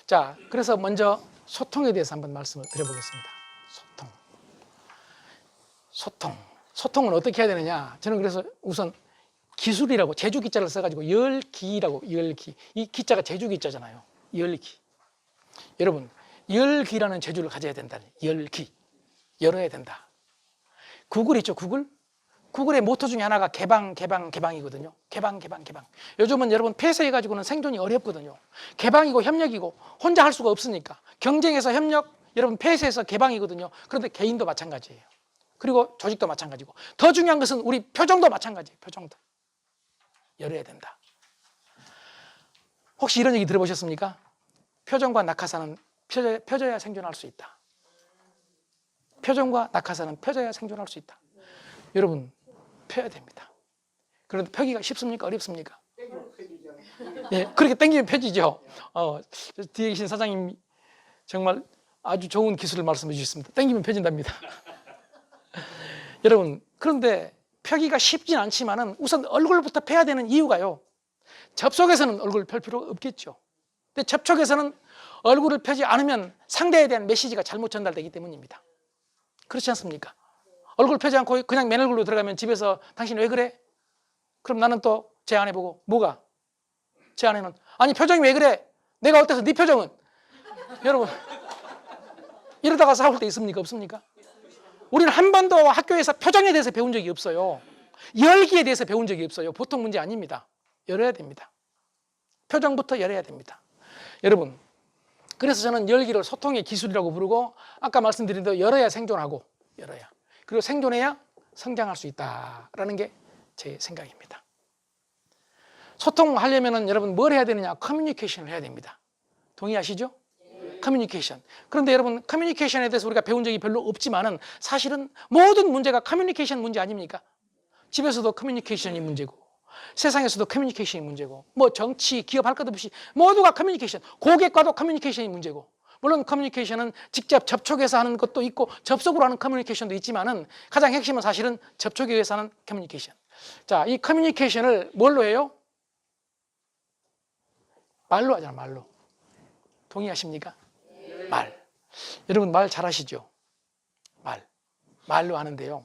자, 그래서 먼저 소통에 대해서 한번 말씀을 드려보겠습니다. 소통은 어떻게 해야 되느냐? 저는 그래서 우선 기술이라고 제주 기자를 써가지고 열기라고, 열기. 이 기자가 제주 기자잖아요. 열기. 여러분, 열기라는 재주를 가져야 된다. 열기. 열어야 된다. 구글 있죠, 구글? 구글의 모토 중에 하나가 개방이거든요. 개방. 요즘은 여러분 폐쇄해가지고는 생존이 어렵거든요. 개방이고 협력이고 혼자 할 수가 없으니까. 경쟁에서 협력, 여러분 폐쇄해서 개방이거든요. 그런데 개인도 마찬가지예요. 그리고 조직도 마찬가지고. 더 중요한 것은 우리 표정도 마찬가지예요. 표정도. 열어야 된다. 혹시 이런 얘기 들어보셨습니까? 표정과 낙하산은 펴져야 생존할 수 있다. 표정과 낙하산은 펴져야 생존할 수 있다. 여러분, 펴야 됩니다. 그런데 펴기가 쉽습니까? 어렵습니까? 예, 그렇게 당기면 펴지죠. 뒤에 계신 사장님 정말 아주 좋은 기술을 말씀해 주셨습니다. 당기면 펴진답니다. 여러분, 그런데 펴기가 쉽진 않지만은 우선 얼굴부터 펴야 되는 이유가요. 접속에서는 얼굴을 펼 필요가 없겠죠. 근데 접촉에서는 얼굴을 펴지 않으면 상대에 대한 메시지가 잘못 전달되기 때문입니다. 그렇지 않습니까? 얼굴 펴지 않고 그냥 맨 얼굴로 들어가면 집에서 당신 왜 그래? 그럼 나는 또 제 아내 보고 뭐가? 제 아내는 아니 표정이 왜 그래? 내가 어때서 네 표정은? 여러분 이러다가 싸울 때 있습니까? 없습니까? 우리는 한 번도 학교에서 표정에 대해서 배운 적이 없어요. 열기에 대해서 배운 적이 없어요. 보통 문제 아닙니다. 열어야 됩니다. 표정부터 열어야 됩니다. 여러분, 그래서 저는 열기를 소통의 기술이라고 부르고 아까 말씀드린 대로 열어야 생존하고 열어야. 그리고 생존해야 성장할 수 있다라는 게 제 생각입니다. 소통하려면 여러분 뭘 해야 되느냐? 커뮤니케이션을 해야 됩니다. 동의하시죠? 커뮤니케이션. 그런데 여러분 커뮤니케이션에 대해서 우리가 배운 적이 별로 없지만은 사실은 모든 문제가 커뮤니케이션 문제 아닙니까? 집에서도 커뮤니케이션이 문제고 세상에서도 커뮤니케이션이 문제고 뭐 정치, 기업 할 것 없이 모두가 커뮤니케이션. 고객과도 커뮤니케이션이 문제고 물론 커뮤니케이션은 직접 접촉해서 하는 것도 있고 접속으로 하는 커뮤니케이션도 있지만은 가장 핵심은 사실은 접촉에 의해서 하는 커뮤니케이션. 자, 이 커뮤니케이션을 뭘로 해요? 말로 하잖아요. 말로. 동의하십니까? 말. 여러분 말 잘하시죠? 말로 하는데요.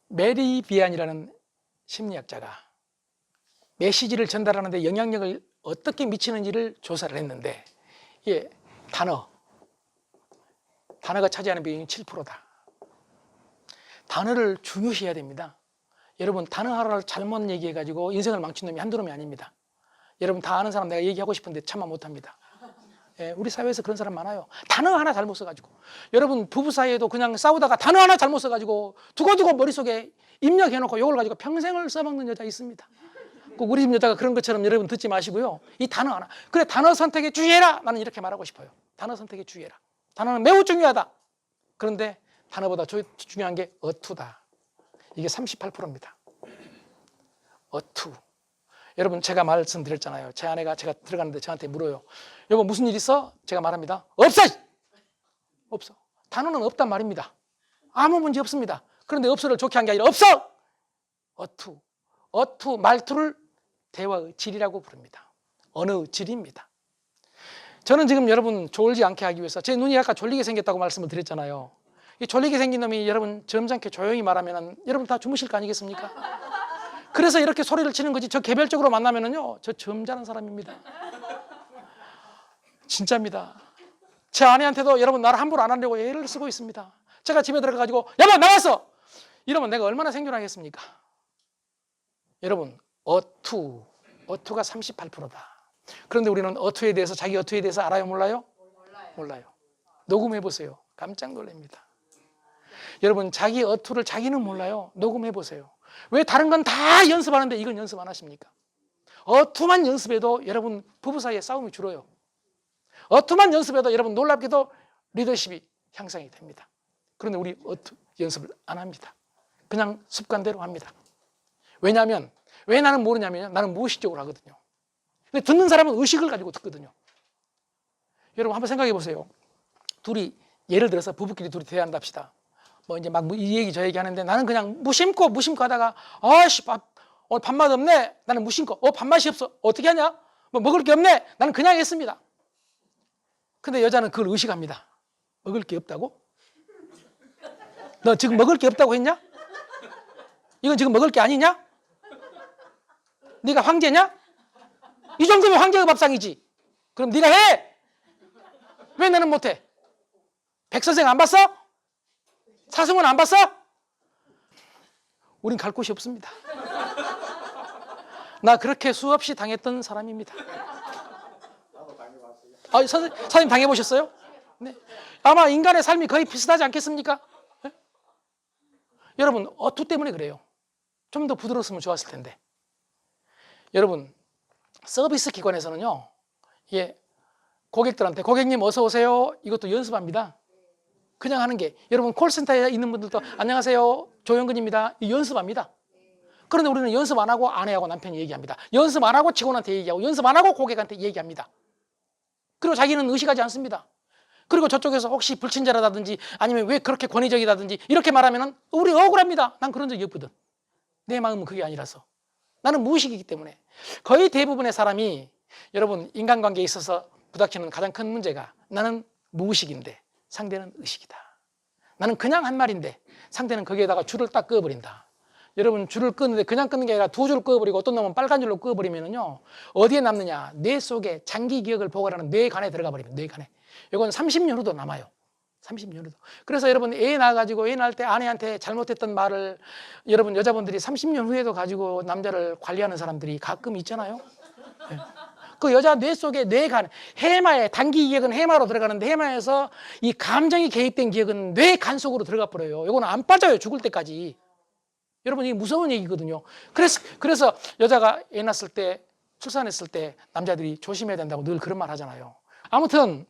메리 비안이라는 심리학자가 메시지를 전달하는데 영향력을 어떻게 미치는지를 조사를 했는데 예, 단어가 차지하는 비중이 7%다. 단어를 중요시해야 됩니다. 여러분 단어 하나를 잘못 얘기해가지고 인생을 망친 놈이 한두 놈이 아닙니다. 여러분 다 아는 사람 내가 얘기하고 싶은데 참아 못합니다. 예, 우리 사회에서 그런 사람 많아요. 단어 하나 잘못 써가지고. 여러분 부부 사이에도 그냥 싸우다가 단어 하나 잘못 써가지고 두고두고 머릿속에 입력해놓고 이걸 가지고 평생을 써먹는 여자 있습니다. 꼭 우리 집 여자가 그런 것처럼 여러분 듣지 마시고요. 이 단어 하나. 그래 단어 선택에 주의해라. 나는 이렇게 말하고 싶어요. 단어 선택에 주의해라. 단어는 매우 중요하다. 그런데 단어보다 중요한 게 어투다. 이게 38%입니다. 어투. 여러분 제가 말씀드렸잖아요. 제 아내가 제가 들어가는데 저한테 물어요. 여보 무슨 일 있어? 제가 말합니다. 없어! 없어. 단어는 없단 말입니다. 아무 문제 없습니다. 그런데 없어를 좋게 한 게 아니라 없어! 어투, 말투를 대화의 질이라고 부릅니다. 언어의 질입니다. 저는 지금 여러분 졸지 않게 하기 위해서 제 눈이 아까 졸리게 생겼다고 말씀을 드렸잖아요. 이 졸리게 생긴 놈이 여러분 점잖게 조용히 말하면 여러분 다 주무실 거 아니겠습니까? 그래서 이렇게 소리를 치는 거지. 저 개별적으로 만나면은요, 저 점잖은 사람입니다. 진짜입니다. 제 아내한테도 여러분 나를 함부로 안 하려고 애를 쓰고 있습니다. 제가 집에 들어가가지고 여보 나왔어! 이러면 내가 얼마나 생존하겠습니까? 여러분 어투가 38%다. 그런데 우리는 어투에 대해서 자기 어투에 대해서 알아요? 몰라요? 몰라요. 녹음해보세요. 깜짝 놀랍니다. 여러분 자기 어투를 자기는 몰라요. 녹음해보세요. 왜 다른 건 다 연습하는데 이건 연습 안 하십니까? 어투만 연습해도 여러분 부부 사이에 싸움이 줄어요. 어투만 연습해도 여러분 놀랍게도 리더십이 향상이 됩니다. 그런데 우리 어투 연습을 안 합니다. 그냥 습관대로 합니다. 왜냐하면 왜 나는 모르냐면 나는 무의식적으로 하거든요. 근데 듣는 사람은 의식을 가지고 듣거든요. 여러분 한번 생각해 보세요. 둘이 예를 들어서 부부끼리 둘이 대화한다 합시다. 뭐 이제 막 이 얘기 저 얘기 하는데 나는 그냥 무심코 하다가 아씨 오늘 밥맛 없네. 나는 무심코 밥맛이 없어. 어떻게 하냐? 뭐 먹을 게 없네. 나는 그냥 했습니다. 근데 여자는 그걸 의식합니다. 먹을 게 없다고? 너 지금 먹을 게 없다고 했냐? 이건 지금 먹을 게 아니냐? 네가 황제냐? 이 정도면 황제의 밥상이지. 그럼 네가 해. 왜 나는 못해? 백선생 안 봤어? 사승원 안 봤어? 우린 갈 곳이 없습니다. 나 그렇게 수없이 당했던 사람입니다. 선생님 당해보셨어요? 네. 아마 인간의 삶이 거의 비슷하지 않겠습니까? 네? 여러분, 어투 때문에 그래요. 좀 더 부드러웠으면 좋았을 텐데. 여러분, 서비스 기관에서는요, 이게 고객들한테 고객님 어서 오세요. 이것도 연습합니다. 그냥 하는 게. 여러분, 콜센터에 있는 분들도 안녕하세요. 조영근입니다. 이 연습합니다. 그런데 우리는 연습 안 하고 아내하고 남편이 얘기합니다. 연습 안 하고 직원한테 얘기하고 연습 안 하고 고객한테 얘기합니다. 그리고 자기는 의식하지 않습니다. 그리고 저쪽에서 혹시 불친절하다든지 아니면 왜 그렇게 권위적이다든지 이렇게 말하면 우리 억울합니다. 난 그런 적이 없거든. 내 마음은 그게 아니라서. 나는 무의식이기 때문에. 거의 대부분의 사람이 여러분 인간관계에 있어서 부닥치는 가장 큰 문제가 나는 무의식인데 상대는 의식이다. 나는 그냥 한 말인데 상대는 거기에다가 줄을 딱 그어버린다. 여러분 줄을 끊는데 그냥 끊는 게 아니라 두 줄 그어버리고 어떤 놈은 빨간 줄로 그어버리면요 어디에 남느냐? 뇌 속에 장기 기억을 보관하는 뇌관에 들어가 버립니다. 뇌관에. 이건 30년 후도 남아요. 30년 후도. 그래서 여러분 애 낳아가지고 애 낳을 때 아내한테 잘못했던 말을 여러분 여자분들이 30년 후에도 가지고 남자를 관리하는 사람들이 가끔 있잖아요. 네. 그 여자 뇌 속에 뇌간, 해마에 단기 기억은 해마로 들어가는데 해마에서 이 감정이 개입된 기억은 뇌간 속으로 들어가 버려요. 이거는 안 빠져요. 죽을 때까지. 여러분 이게 무서운 얘기거든요. 그래서 여자가 애 낳았을 때 출산했을 때 남자들이 조심해야 된다고 늘 그런 말 하잖아요. 아무튼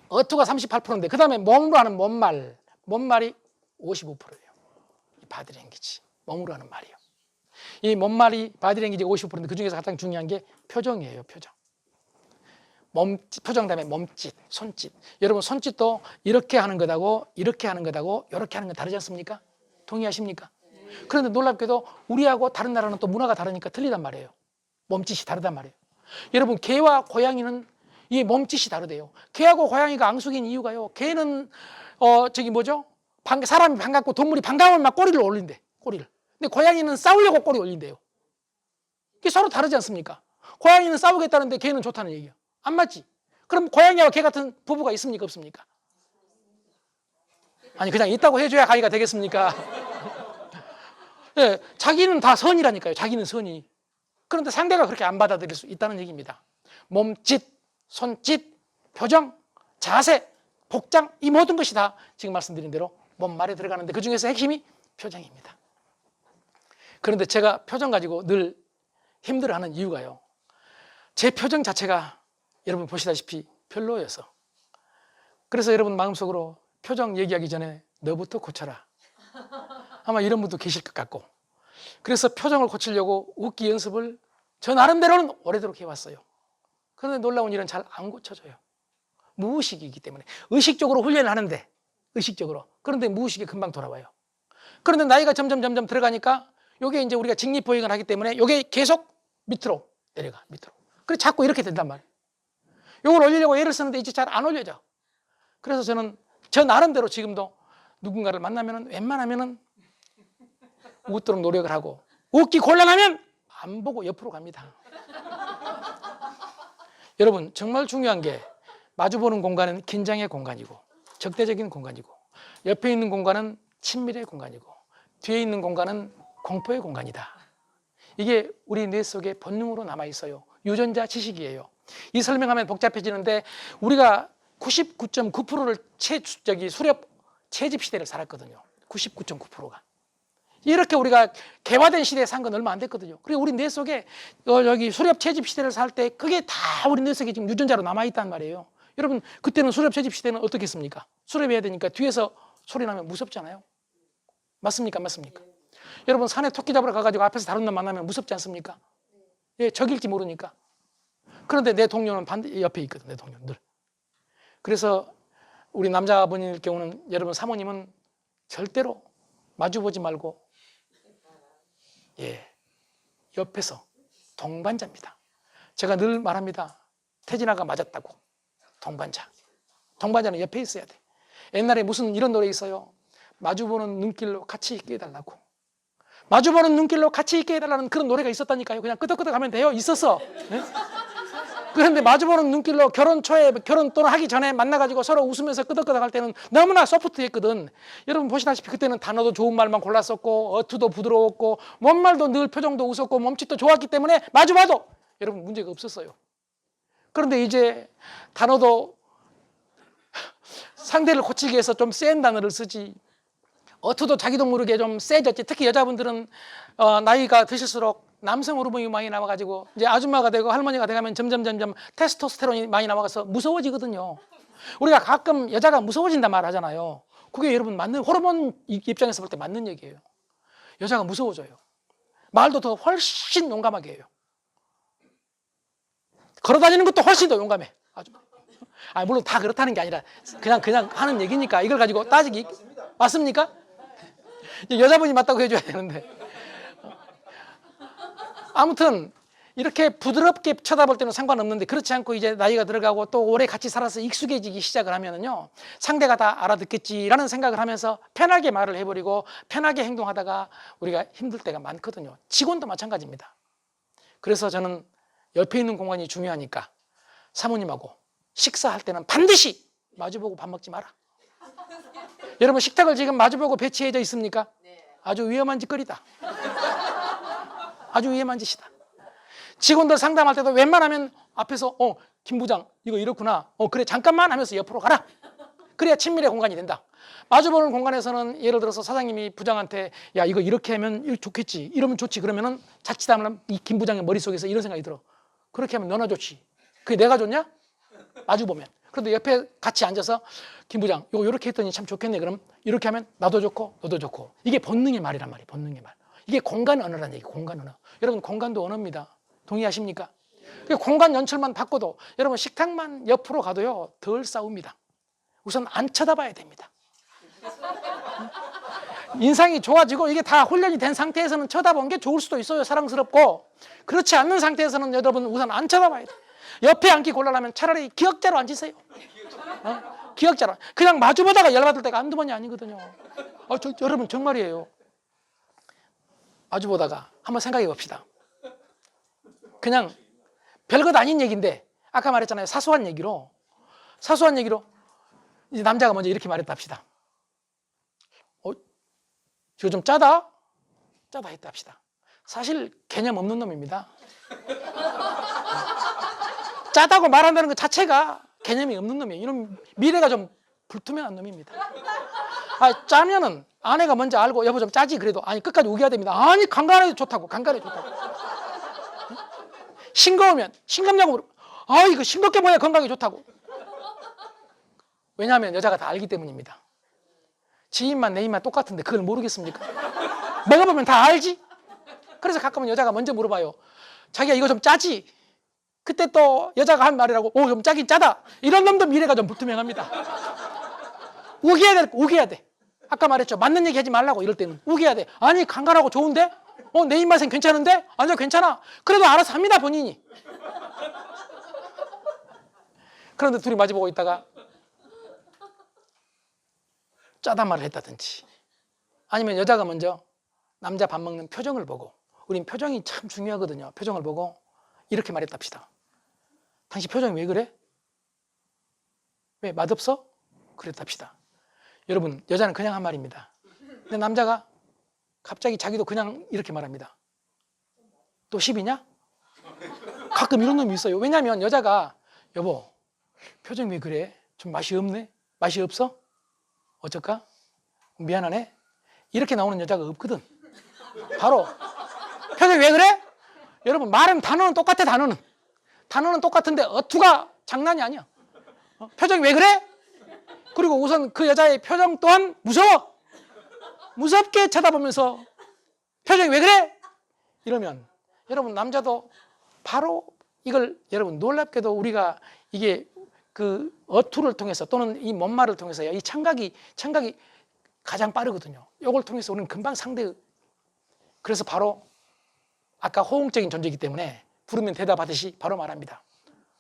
어투가 38%인데 그 다음에 몸으로 하는 몸말이 55%예요. 바디랭귀지, 몸으로 하는 말이요. 이 몸말이 바디랭귀지가 55%인데 그 중에서 가장 중요한 게 표정이에요. 표정. 표정 다음에 몸짓, 손짓. 여러분 손짓도 이렇게 하는 것하고 이렇게 하는 것하고 이렇게 하는 건 다르지 않습니까? 동의하십니까? 그런데 놀랍게도 우리하고 다른 나라는 또 문화가 다르니까 틀리단 말이에요. 몸짓이 다르단 말이에요. 여러분 개와 고양이는 이 몸짓이 다르대요. 개하고 고양이가 앙숙인 이유가요. 개는 사람이 반갑고 동물이 반가우면 막 꼬리를 올린대. 꼬리를. 근데 고양이는 싸우려고 꼬리 올린대요. 이게 서로 다르지 않습니까? 고양이는 싸우겠다는데 개는 좋다는 얘기야. 안 맞지? 그럼 고양이와 개 같은 부부가 있습니까? 없습니까? 아니 그냥 있다고 해줘야 가위가 되겠습니까? 네, 자기는 다 선이라니까요. 자기는 선이. 그런데 상대가 그렇게 안 받아들일 수 있다는 얘기입니다. 몸짓, 손짓, 표정, 자세, 복장 이 모든 것이 다 지금 말씀드린 대로 몸말에 들어가는데 그중에서 핵심이 표정입니다. 그런데 제가 표정 가지고 늘 힘들어하는 이유가요. 제 표정 자체가 여러분 보시다시피 별로여서. 그래서 여러분 마음속으로 표정 얘기하기 전에 너부터 고쳐라. 아마 이런 분도 계실 것 같고. 그래서 표정을 고치려고 웃기 연습을 저 나름대로는 오래도록 해왔어요. 그런데 놀라운 일은 잘 안 고쳐져요. 무의식이기 때문에. 의식적으로 훈련을 하는데 의식적으로. 그런데 무의식이 금방 돌아와요. 그런데 나이가 점점 들어가니까 이게 이제 우리가 직립보행을 하기 때문에 이게 계속 밑으로 내려가. 밑으로. 그래서 자꾸 이렇게 된단 말이에요. 이걸 올리려고 애를 쓰는데 이제 잘 안 올려져. 그래서 저는 저 나름대로 지금도 누군가를 만나면 웬만하면 웃도록 노력을 하고 웃기 곤란하면 안 보고 옆으로 갑니다. 여러분 정말 중요한 게 마주보는 공간은 긴장의 공간이고 적대적인 공간이고 옆에 있는 공간은 친밀의 공간이고 뒤에 있는 공간은 공포의 공간이다. 이게 우리 뇌 속에 본능으로 남아있어요. 유전자 지식이에요. 이 설명하면 복잡해지는데 우리가 99.9%를 수렵 채집 시대를 살았거든요. 99.9%가. 이렇게 우리가 개화된 시대에 산 건 얼마 안 됐거든요. 그리고 우리 뇌 속에 여기 수렵 채집 시대를 살 때 그게 다 우리 뇌 속에 지금 유전자로 남아있단 말이에요. 여러분 그때는 수렵 채집 시대는 어떻게 했습니까? 수렵해야 되니까 뒤에서 소리 나면 무섭잖아요. 맞습니까? 맞습니까? 여러분 산에 토끼 잡으러 가가지고 앞에서 다른 놈 만나면 무섭지 않습니까? 예, 적일지 모르니까. 그런데 내 동료는 옆에 있거든. 내 동료 늘. 그래서 우리 남자분일 경우는 여러분 사모님은 절대로 마주보지 말고 옆에서 동반자입니다. 제가 늘 말합니다. 태진아가 맞았다고. 동반자는 옆에 있어야 돼. 옛날에 무슨 이런 노래 있어요. 마주보는 눈길로 같이 있게 해달라고. 마주보는 눈길로 같이 있게 해달라는 그런 노래가 있었다니까요. 그냥 끄덕끄덕 하면 돼요. 있었어. 네? 그런데 마주보는 눈길로 결혼 초에, 결혼 또는 하기 전에 만나가지고 서로 웃으면서 끄덕끄덕 할 때는 너무나 소프트했거든. 여러분 보시다시피 그때는 단어도 좋은 말만 골랐었고 어투도 부드러웠고 몸말도 늘 표정도 웃었고 몸짓도 좋았기 때문에 마주봐도 여러분 문제가 없었어요. 그런데 이제 단어도 상대를 고치기 위해서 좀 센 단어를 쓰지, 어투도 자기도 모르게 좀 세졌지. 특히 여자분들은 나이가 드실수록 남성 호르몬이 많이 나와가지고 이제 아줌마가 되고 할머니가 돼가면 점점 테스토스테론이 많이 나와서 무서워지거든요. 우리가 가끔 여자가 무서워진단 말 하잖아요. 그게 여러분 맞는, 호르몬 입장에서 볼 때 맞는 얘기예요. 여자가 무서워져요. 말도 더 훨씬 용감하게 해요. 걸어다니는 것도 훨씬 더 용감해. 아주. 물론 다 그렇다는 게 아니라 그냥 하는 얘기니까 이걸 가지고 따지기. 맞습니까? 여자분이 맞다고 해줘야 되는데. 아무튼 이렇게 부드럽게 쳐다볼 때는 상관없는데, 그렇지 않고 이제 나이가 들어가고 또 오래 같이 살아서 익숙해지기 시작을 하면은요, 상대가 다 알아듣겠지라는 생각을 하면서 편하게 말을 해버리고 편하게 행동하다가 우리가 힘들 때가 많거든요. 직원도 마찬가지입니다. 그래서 저는 옆에 있는 공간이 중요하니까 사모님하고 식사할 때는 반드시 마주보고 밥 먹지 마라. 여러분 식탁을 지금 마주보고 배치해져 있습니까? 아주 위험한 짓거리다. 아주 위험한 짓이다. 직원들 상담할 때도 웬만하면 앞에서 김 부장 이거 이렇구나, 그래 잠깐만 하면서 옆으로 가라. 그래야 친밀의 공간이 된다. 마주보는 공간에서는 예를 들어서 사장님이 부장한테 야 이거 이렇게 하면 좋겠지, 이러면 좋지, 그러면은 자칫하면 이 김 부장의 머릿속에서 이런 생각이 들어. 그렇게 하면 너나 좋지. 그게 내가 좋냐? 마주보면. 그런데 옆에 같이 앉아서 김 부장 이거 이렇게 했더니 참 좋겠네, 그럼 이렇게 하면 나도 좋고 너도 좋고. 이게 본능의 말이란 말이에요. 본능의 말. 이게 공간 언어라는 얘기. 공간 언어. 여러분 공간도 언어입니다. 동의하십니까? 공간 연출만 바꿔도 여러분 식탁만 옆으로 가도요 덜 싸웁니다. 우선 안 쳐다봐야 됩니다. 인상이 좋아지고 이게 다 훈련이 된 상태에서는 쳐다본 게 좋을 수도 있어요. 사랑스럽고. 그렇지 않는 상태에서는 여러분 우선 안 쳐다봐야 돼. 옆에 앉기 곤란하면 차라리 기역자로 앉으세요. 기역자로. 그냥 마주보다가 열받을 때가 한두 번이 아니거든요. 여러분 정말이에요. 마주보다가 한번 생각해 봅시다. 그냥 별것 아닌 얘기인데 아까 말했잖아요. 사소한 얘기로 이제 남자가 먼저 이렇게 말했다 합시다. 이거 좀 짜다 했다 합시다. 사실 개념 없는 놈입니다. 짜다고 말한다는 것 자체가 개념이 없는 놈이에요. 이런 미래가 좀 불투명한 놈입니다. 짜면은 아내가 먼저 알고 여보 좀 짜지 그래도 끝까지 우겨야 됩니다. 간간해도 좋다고. 싱거우면 싱겁냐고 물어. 이거 싱겁게 먹어야 건강에 좋다고. 왜냐하면 여자가 다 알기 때문입니다. 지 입만 내 입만 똑같은데 그걸 모르겠습니까? 먹어보면 다 알지? 그래서 가끔은 여자가 먼저 물어봐요. 자기야 이거 좀 짜지? 그때 또 여자가 한 말이라고 좀 짜긴 짜다. 이런 놈도 미래가 좀 불투명합니다. 우겨야 돼. 아까 말했죠. 맞는 얘기 하지 말라고. 이럴 때는 우겨야 돼. 간간하고 좋은데? 내 입맛엔 괜찮은데? 아니요 괜찮아. 그래도 알아서 합니다 본인이. 그런데 둘이 마주보고 있다가 짜단 말을 했다든지, 아니면 여자가 먼저 남자 밥 먹는 표정을 보고, 우린 표정이 참 중요하거든요. 표정을 보고 이렇게 말했답시다. 당신 표정이 왜 그래? 왜 맛없어? 그랬답시다. 여러분 여자는 그냥 한 말입니다. 근데 남자가 갑자기 자기도 그냥 이렇게 말합니다. 또 시비냐? 가끔 이런 놈이 있어요. 왜냐하면 여자가 여보 표정 왜 그래? 좀 맛이 없네? 맛이 없어? 어쩔까? 미안하네? 이렇게 나오는 여자가 없거든. 바로 표정이 왜 그래? 여러분 말은 단어는 똑같아. 단어는 똑같은데 어투가 장난이 아니야. 표정이 왜 그래? 그리고 우선 그 여자의 표정 또한 무서워. 무섭게 쳐다보면서 표정이 왜 그래? 이러면 여러분 남자도 바로 이걸, 여러분 놀랍게도 우리가 이게 그 어투를 통해서 또는 이 몸말을 통해서 이 청각이 가장 빠르거든요. 이걸 통해서 우리는 금방 그래서 바로 아까 호응적인 존재이기 때문에 부르면 대답하듯이 바로 말합니다.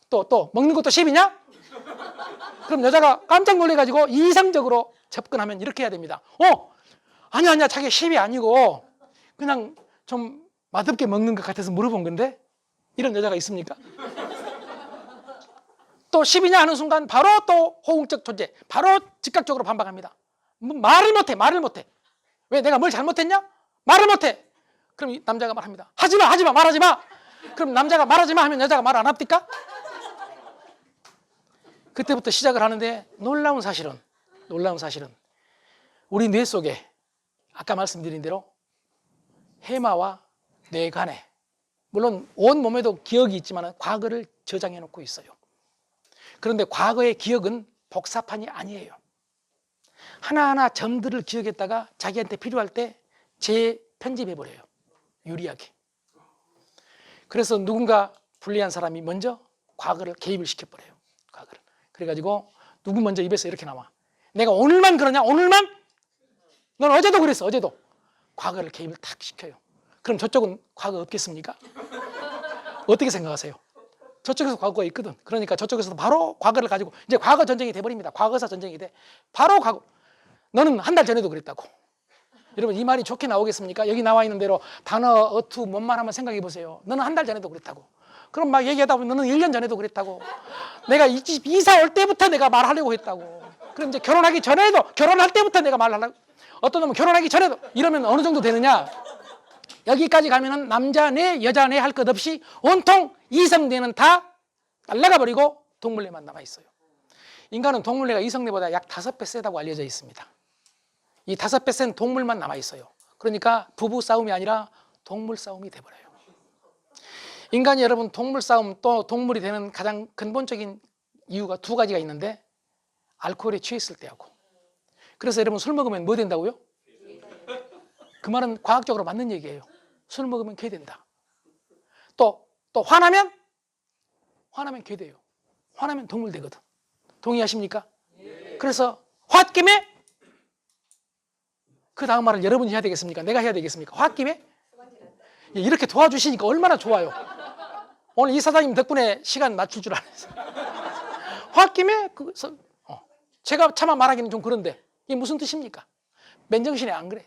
또 먹는 것도 10이냐? 그럼 여자가 깜짝 놀래가지고 이상적으로 접근하면 이렇게 해야 됩니다. 아니야 자기 10이 아니고 그냥 좀 맛없게 먹는 것 같아서 물어본 건데, 이런 여자가 있습니까? 또 10이냐 하는 순간 바로 또 호응적 존재, 바로 즉각적으로 반박합니다. 말을 못해. 왜, 내가 뭘 잘못했냐? 말을 못해. 그럼 이 남자가 말합니다. 하지마 말하지마. 그럼 남자가 말하지마 하면 여자가 말 안 합니까? 그때부터 시작을 하는데, 놀라운 사실은 우리 뇌 속에 아까 말씀드린 대로 해마와 뇌간에, 물론 온 몸에도 기억이 있지만 과거를 저장해 놓고 있어요. 그런데 과거의 기억은 복사판이 아니에요. 하나하나 점들을 기억했다가 자기한테 필요할 때 재편집해 버려요. 유리하게. 그래서 누군가 불리한 사람이 먼저 과거를 개입을 시켜버려요. 과거를. 그래가지고 누구 먼저 입에서 이렇게 나와. 내가 오늘만 그러냐? 오늘만? 넌 어제도 그랬어. 어제도. 과거를 개입을 탁 시켜요. 그럼 저쪽은 과거 없겠습니까? 어떻게 생각하세요? 저쪽에서 과거가 있거든. 그러니까 저쪽에서도 바로 과거를 가지고 이제 과거 전쟁이 돼버립니다. 과거사 전쟁이 돼. 바로 과거. 너는 한 달 전에도 그랬다고. 여러분 이 말이 좋게 나오겠습니까? 여기 나와 있는 대로 단어, 어투, 뭔말 한번 생각해 보세요. 너는 한 달 전에도 그랬다고. 그럼 막 얘기하다 보면 너는 1년 전에도 그랬다고. 내가 이사 올 때부터 내가 말하려고 했다고. 그럼 이제 결혼하기 전에도, 결혼할 때부터 내가 말하려고. 어떤 놈은 결혼하기 전에도. 이러면 어느 정도 되느냐? 여기까지 가면은 남자 뇌, 여자 뇌 할 것 없이 온통 이성뇌는 다 날라가 버리고 동물뇌만 남아 있어요. 인간은 동물뇌가 이성뇌보다 약 5배 세다고 알려져 있습니다. 이 5배 센 동물만 남아 있어요. 그러니까 부부 싸움이 아니라 동물 싸움이 돼버려요. 인간이 여러분 동물 싸움, 또 동물이 되는 가장 근본적인 이유가 2가지가 있는데, 알코올에 취했을 때하고. 그래서 여러분 술 먹으면 뭐 된다고요? 그 말은 과학적으로 맞는 얘기예요. 술 먹으면 개 된다. 또 화나면 개 돼요. 화나면 동물 되거든. 동의하십니까? 그래서 홧김에, 그 다음 말을 여러분이 해야 되겠습니까? 내가 해야 되겠습니까? 홧김에 이렇게 도와주시니까 얼마나 좋아요. 오늘 이 사장님 덕분에 시간 맞출 줄 알았어요. 홧김에 제가 차마 말하기는 좀 그런데 이게 무슨 뜻입니까? 맨정신에 안 그래.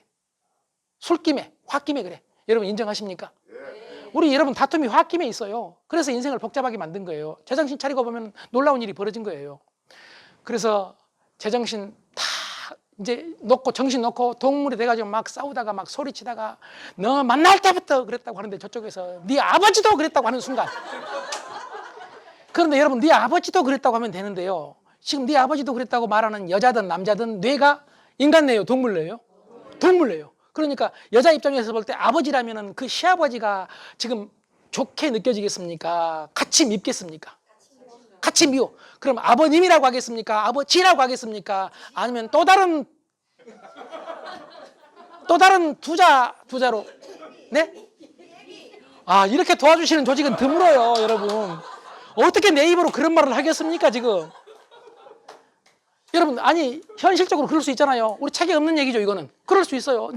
술김에, 홧김에 그래. 여러분 인정하십니까? 우리 여러분 다툼이 홧김에 있어요. 그래서 인생을 복잡하게 만든 거예요. 제정신 차리고 보면 놀라운 일이 벌어진 거예요. 그래서 제정신 다 이제 놓고, 정신 놓고 동물이 돼가지고 막 싸우다가 막 소리치다가 너 만날 때부터 그랬다고 하는데, 저쪽에서 네 아버지도 그랬다고 하는 순간. 그런데 여러분 네 아버지도 그랬다고 하면 되는데요, 지금 네 아버지도 그랬다고 말하는 여자든 남자든 뇌가 인간뇌예요, 동물뇌예요? 동물뇌예요. 그러니까 여자 입장에서 볼 때 아버지라면은 그 시아버지가 지금 좋게 느껴지겠습니까? 같이 밉겠습니까? 같이 미워. 그럼 아버님이라고 하겠습니까? 아버지라고 하겠습니까? 아니면 또 다른 두자로? 네? 이렇게 도와주시는 조직은 드물어요, 여러분. 어떻게 내 입으로 그런 말을 하겠습니까, 지금? 여러분, 아니 현실적으로 그럴 수 있잖아요. 우리 책에 없는 얘기죠, 이거는. 그럴 수 있어요.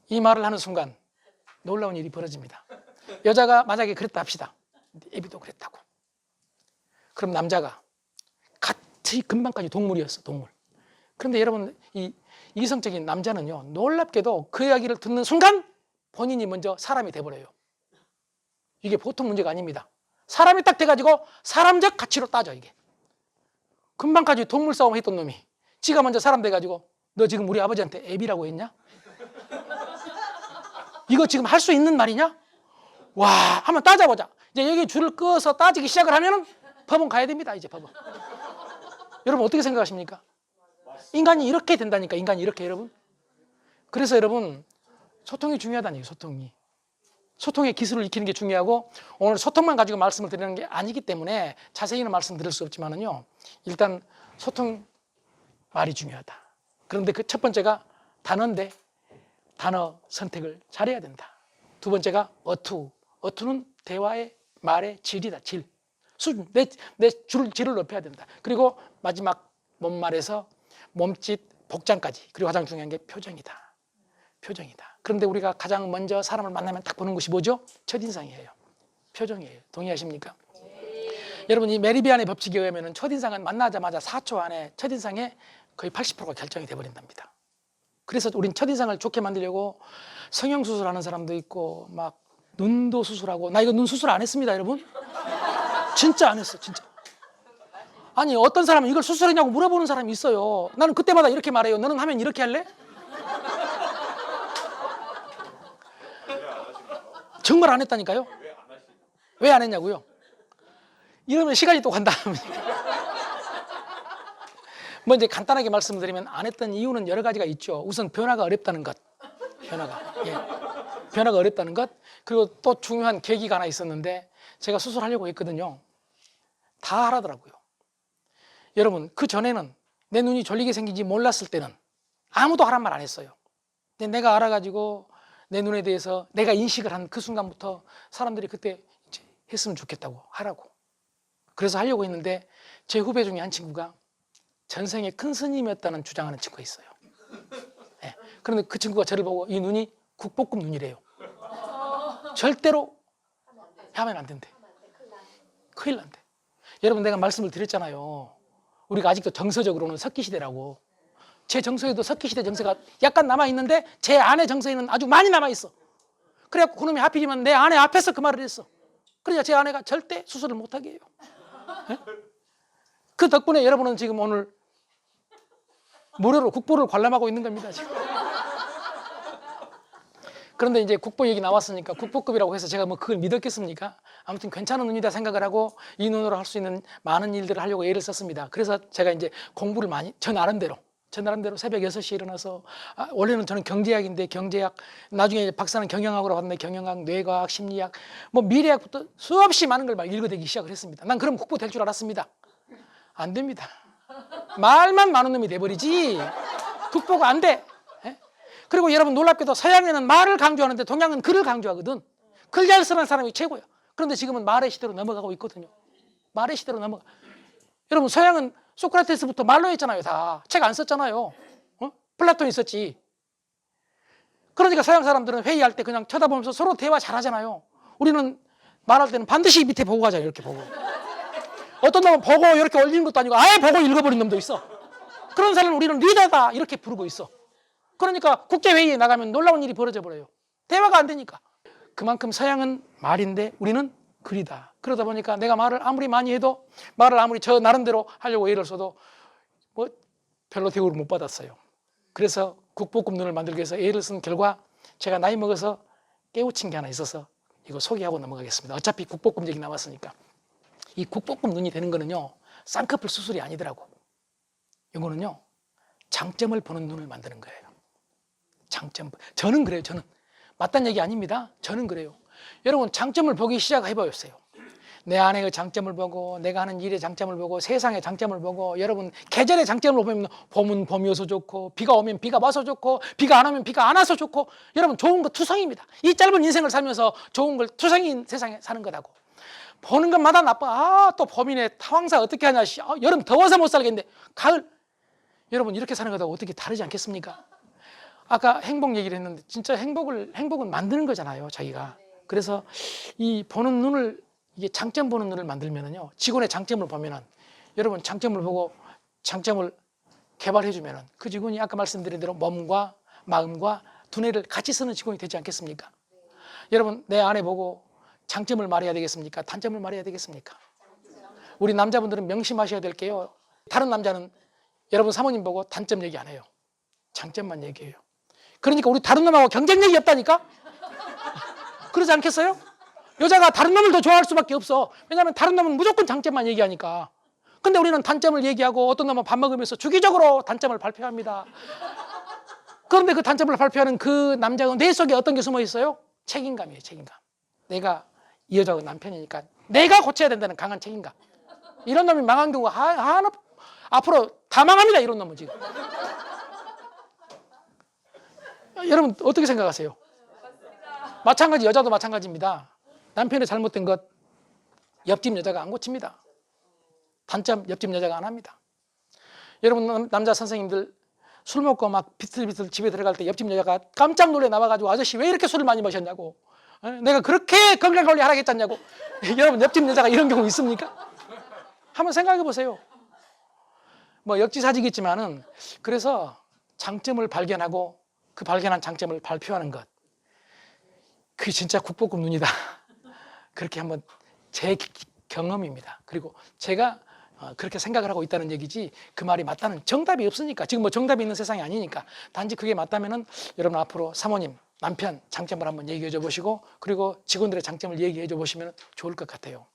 이 말을 하는 순간 놀라운 일이 벌어집니다. 여자가 만약에 그랬다 합시다. 애비도 그랬다고. 그럼 남자가 같이 금방까지 동물이었어, 동물. 그런데 여러분 이 이성적인 남자는요, 놀랍게도 그 이야기를 듣는 순간 본인이 먼저 사람이 돼버려요. 이게 보통 문제가 아닙니다. 사람이 딱 돼가지고 사람적 가치로 따져. 이게 금방까지 동물 싸움 했던 놈이 지가 먼저 사람 돼가지고 너 지금 우리 아버지한테 애비라고 했냐? 이거 지금 할 수 있는 말이냐? 와, 한번 따져보자. 이제 여기 줄을 끄어서 따지기 시작을 하면은 법원 가야 됩니다. 이제 법원. 여러분 어떻게 생각하십니까? 인간이 이렇게 된다니까. 인간이 이렇게, 여러분. 그래서 여러분 소통이 중요하다니요. 소통의 기술을 익히는 게 중요하고, 오늘 소통만 가지고 말씀을 드리는 게 아니기 때문에 자세히는 말씀드릴 수 없지만은요, 일단 소통 말이 중요하다. 그런데 그 첫 번째가 단어인데 단어 선택을 잘해야 된다. 2번째가 어투는 대화의 말의 질이다. 질. 내 질을 높여야 된다. 그리고 마지막 몸말에서 몸짓, 복장까지. 그리고 가장 중요한 게 표정이다. 그런데 우리가 가장 먼저 사람을 만나면 딱 보는 것이 뭐죠? 첫인상이에요. 표정이에요. 동의하십니까? 여러분, 이 메리비안의 법칙에 의하면 첫인상은 만나자마자 4초 안에 첫인상에 거의 80%가 결정이 돼버린답니다. 그래서 우린 첫인상을 좋게 만들려고 성형수술하는 사람도 있고 막 눈도 수술하고, 나 이거 눈 수술 안 했습니다, 여러분. 진짜 안 했어, 진짜. 아니, 어떤 사람은 이걸 수술했냐고 물어보는 사람이 있어요. 나는 그때마다 이렇게 말해요. 너는 하면 이렇게 할래? 정말 안 했다니까요. 왜 안 했냐고요? 이러면 시간이 또 간다. 뭐 이제 간단하게 말씀드리면 안 했던 이유는 여러 가지가 있죠. 우선 변화가 어렵다는 것. 변화가 어렵다는 것. 그리고 또 중요한 계기가 하나 있었는데, 제가 수술하려고 했거든요. 다 하라더라고요. 여러분, 그 전에는 내 눈이 졸리게 생긴지 몰랐을 때는 아무도 하란 말 안 했어요. 근데 내가 알아가지고 내 눈에 대해서 내가 인식을 한 그 순간부터 사람들이 그때 이제 했으면 좋겠다고 하라고. 그래서 하려고 했는데, 제 후배 중에 한 친구가 전생에 큰 스님이었다는 주장하는 친구가 있어요. 네. 그런데 그 친구가 저를 보고 이 눈이 국보급 눈이래요. 절대로 하면 안 된대. 큰일 난대. 여러분, 내가 말씀을 드렸잖아요. 우리가 아직도 정서적으로는 석기시대라고. 제 정서에도 석기시대 정서가 약간 남아있는데 제 아내 정서에는 아주 많이 남아있어. 그래갖고 그놈이 하필이면 내 아내 앞에서 그 말을 했어. 그러니까 제 아내가 절대 수술을 못하게 해요. 네? 그 덕분에 여러분은 지금 오늘 무료로 국보를 관람하고 있는 겁니다, 지금. 그런데 이제 국보 얘기 나왔으니까 국보급이라고 해서 제가 뭐 그걸 믿었겠습니까? 아무튼 괜찮은 눈이다 생각을 하고 이 눈으로 할 수 있는 많은 일들을 하려고 애를 썼습니다. 그래서 제가 이제 공부를 많이, 저 나름대로 새벽 6시에 일어나서, 원래는 저는 경제학인데 경제학, 나중에 박사는 경영학으로 갔는데 경영학, 뇌과학, 심리학, 뭐 미래학부터 수없이 많은 걸 막 읽어대기 시작을 했습니다. 난 그럼 국보 될 줄 알았습니다. 안 됩니다. 말만 많은 놈이 돼버리지 국보가 안 돼. 그리고 여러분, 놀랍게도 서양에는 말을 강조하는데 동양은 글을 강조하거든. 글 잘 쓰는 사람이 최고야. 그런데 지금은 말의 시대로 넘어가고 있거든요. 말의 시대로 넘어가. 여러분, 서양은 소크라테스부터 말로 했잖아요. 다 책 안 썼잖아요. 플라톤이 썼지. 그러니까 서양 사람들은 회의할 때 그냥 쳐다보면서 서로 대화 잘하잖아요. 우리는 말할 때는 반드시 밑에 보고 가잖아요. 이렇게 보고. 어떤 놈은 보고 이렇게 올리는 것도 아니고 아예 보고 읽어버린 놈도 있어. 그런 사람은 우리는 리더다 이렇게 부르고 있어. 그러니까 국제회의에 나가면 놀라운 일이 벌어져 버려요. 대화가 안 되니까. 그만큼 서양은 말인데 우리는 글이다. 그러다 보니까 내가 말을 아무리 많이 해도, 말을 아무리 저 나름대로 하려고 애를 써도 뭐 별로 대우를 못 받았어요. 그래서 국보급 눈을 만들기 위해서 애를 쓴 결과 제가 나이 먹어서 깨우친 게 하나 있어서 이거 소개하고 넘어가겠습니다. 어차피 국보급 얘기 나왔으니까. 이 국보급 눈이 되는 거는요, 쌍꺼풀 수술이 아니더라고. 이거는요, 장점을 보는 눈을 만드는 거예요. 장점. 저는 그래요. 저는 맞다는 얘기 아닙니다. 저는 그래요. 여러분, 장점을 보기 시작해보세요. 내 아내의 장점을 보고, 내가 하는 일의 장점을 보고, 세상의 장점을 보고, 여러분 계절의 장점을 보면 봄은 봄이어서 좋고, 비가 오면 비가 와서 좋고, 비가 안 오면 비가 안 와서 좋고, 여러분 좋은 거 투성입니다. 이 짧은 인생을 살면서 좋은 걸 투성인 세상에 사는 거라고. 보는 것마다 나빠. 또 봄이네, 황사 어떻게 하냐, 여름 더워서 못 살겠는데, 가을, 여러분 이렇게 사는 거하고 어떻게 다르지 않겠습니까? 아까 행복 얘기를 했는데 진짜 행복은 만드는 거잖아요, 자기가. 그래서 이 보는 눈을, 이게 장점 보는 눈을 만들면은요, 직원의 장점을 보면은, 여러분 장점을 보고 장점을 개발해 주면은 그 직원이 아까 말씀드린 대로 몸과 마음과 두뇌를 같이 쓰는 직원이 되지 않겠습니까? 여러분, 내 아내 보고 장점을 말해야 되겠습니까? 단점을 말해야 되겠습니까? 우리 남자분들은 명심하셔야 될 게요, 다른 남자는 여러분 사모님 보고 단점 얘기 안 해요. 장점만 얘기해요. 그러니까 우리 다른 놈하고 경쟁력이 없다니까? 그러지 않겠어요? 여자가 다른 놈을 더 좋아할 수밖에 없어. 왜냐하면 다른 놈은 무조건 장점만 얘기하니까. 근데 우리는 단점을 얘기하고, 어떤 놈은 밥 먹으면서 주기적으로 단점을 발표합니다. 그런데 그 단점을 발표하는 그 남자의 뇌 속에 어떤 게 숨어 있어요? 책임감이에요, 책임감. 내가 이 여자가 남편이니까 내가 고쳐야 된다는 강한 책임감. 이런 놈이 망한 경우가 하나, 앞으로 다 망합니다, 이런 놈은 지금. 여러분 어떻게 생각하세요? 마찬가지, 여자도 마찬가지입니다. 남편의 잘못된 것 옆집 여자가 안 고칩니다. 단점 옆집 여자가 안 합니다. 여러분 남자 선생님들 술 먹고 막 비틀비틀 집에 들어갈 때 옆집 여자가 깜짝 놀래 나와가지고 아저씨 왜 이렇게 술을 많이 마셨냐고. 내가 그렇게 건강관리 하라고 했잖냐고. 여러분 옆집 여자가 이런 경우 있습니까? 한번 생각해 보세요. 뭐 역지사지겠지만은 그래서 장점을 발견하고 그 발견한 장점을 발표하는 것. 그게 진짜 국보급 눈이다. 그렇게 한번 제 경험입니다. 그리고 제가 그렇게 생각을 하고 있다는 얘기지 그 말이 맞다는 정답이 없으니까 지금 뭐 정답이 있는 세상이 아니니까 단지 그게 맞다면은 여러분 앞으로 사모님, 남편 장점을 한번 얘기해 줘 보시고 그리고 직원들의 장점을 얘기해 줘 보시면 좋을 것 같아요.